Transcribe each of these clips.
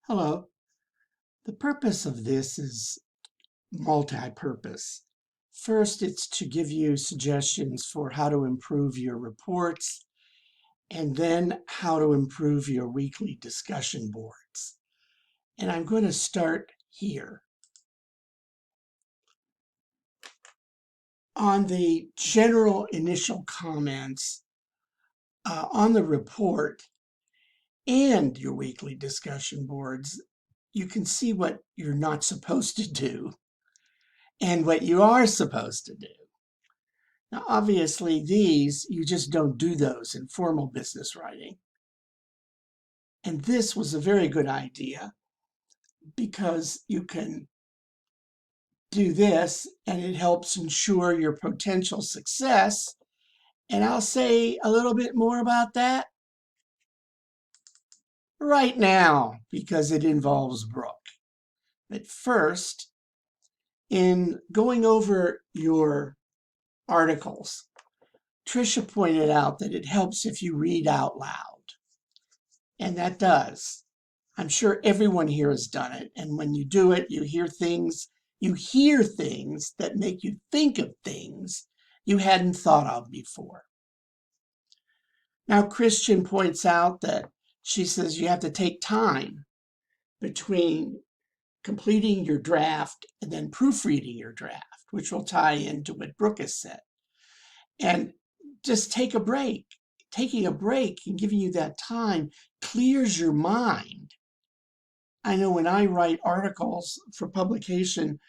Hello. The purpose of this is multi-purpose. First, it's to give you suggestions for how to improve your reports, and then how to improve your weekly discussion boards. And I'm going to start here. On the general initial comments on the report and your weekly discussion boards, you can see what you're not supposed to do and what you are supposed to do. Now, obviously, you just don't do those in formal business writing. And this was a very good idea because you can do this and it helps ensure your potential success. And I'll say a little bit more about that right now because it involves Brooke. But first, in going over your articles, Tricia pointed out that it helps if you read out loud. And that does. I'm sure everyone here has done it. And when you do it, you hear things that make you think of things you hadn't thought of before. Now, Christian points out that she says you have to take time between completing your draft and then proofreading your draft, which will tie into what Brooke has said. And just take a break. Taking a break and giving you that time clears your mind. I know when I write articles for publication,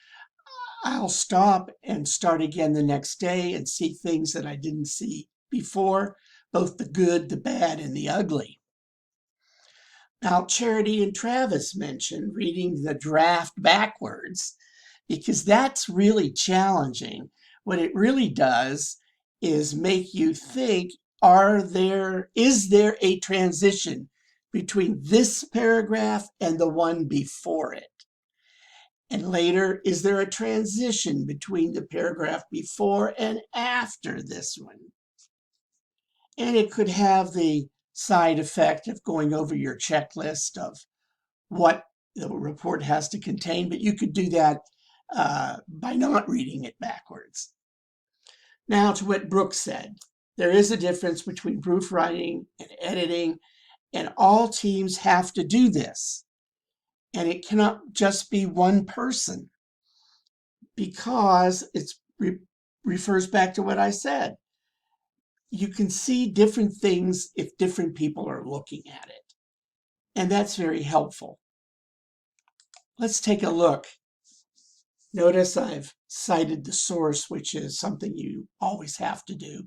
I'll stop and start again the next day and see things that I didn't see before, both the good, the bad, and the ugly. Now, Charity and Travis mentioned reading the draft backwards because that's really challenging. What it really does is make you think, is there a transition between this paragraph and the one before it? And later, is there a transition between the paragraph before and after this one? And it could have the side effect of going over your checklist of what the report has to contain, but you could do that by not reading it backwards. Now to what Brooke said. There is a difference between proofwriting and editing, and all teams have to do this. And it cannot just be one person because it refers back to what I said. You can see different things if different people are looking at it. And that's very helpful. Let's take a look. Notice I've cited the source, which is something you always have to do.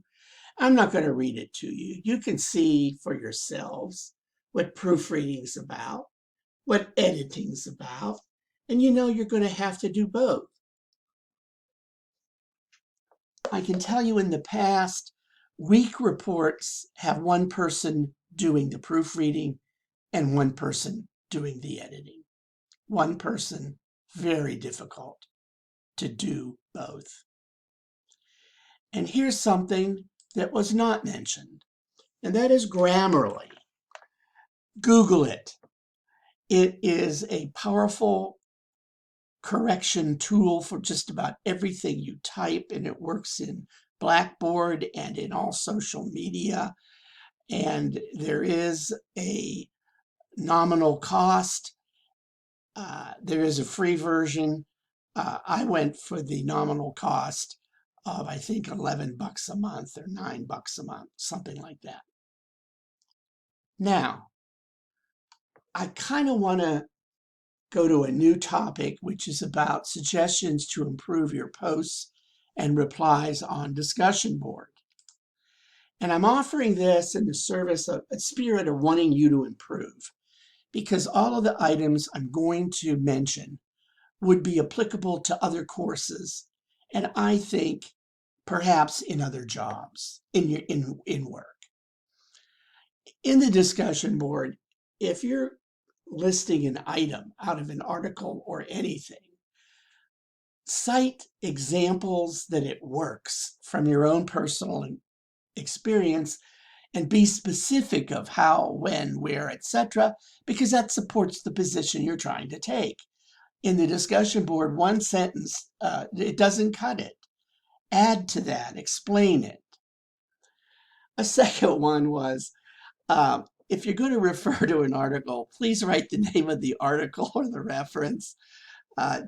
I'm not going to read it to you. You can see for yourselves what proofreading is about, what editing is about, and you know you're going to have to do both. I can tell you in the past, week reports have one person doing the proofreading and one person doing the editing. One person, very difficult to do both. And here's something that was not mentioned, and that is Grammarly. Google it. It is a powerful correction tool for just about everything you type, and it works in Blackboard and in all social media. And there is a nominal cost. There is a free version. I went for the nominal cost of, I think, $11 a month or $9 a month, something like that. Now, I kind of want to go to a new topic, which is about suggestions to improve your posts and replies on discussion board. And I'm offering this in the service of a spirit of wanting you to improve, because all of the items I'm going to mention would be applicable to other courses, and I think perhaps in other jobs, in work. In the discussion board, if you're listing an item out of an article or anything, cite examples that it works from your own personal experience and be specific of how, when, where, etc., because that supports the position you're trying to take. In the discussion board, one sentence, it doesn't cut it. Add to that, explain it. A second one was, if you're going to refer to an article, please write the name of the article or the reference.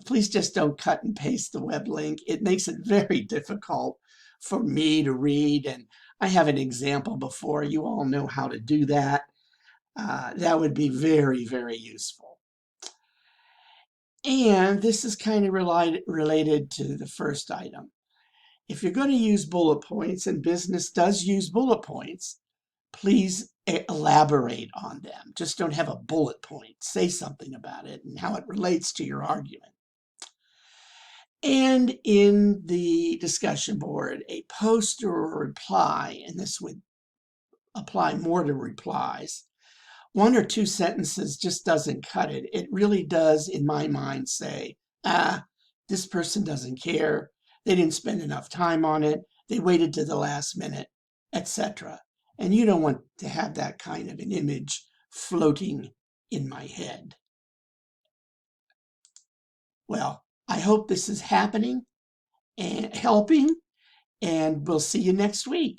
Please just don't cut and paste the web link. It makes it very difficult for me to read, and I have an example before. You all know how to do that. That would be very, very useful. And this is kind of related to the first item. If you're going to use bullet points, and business does use bullet points, please elaborate on them. Just don't have a bullet point. Say something about it and how it relates to your argument. And in the discussion board, a post or a reply, and this would apply more to replies, one or two sentences just doesn't cut it. It really does, in my mind, say, this person doesn't care. They didn't spend enough time on it. They waited to the last minute, etc. And you don't want to have that kind of an image floating in my head. Well, I hope this is happening and helping, and we'll see you next week.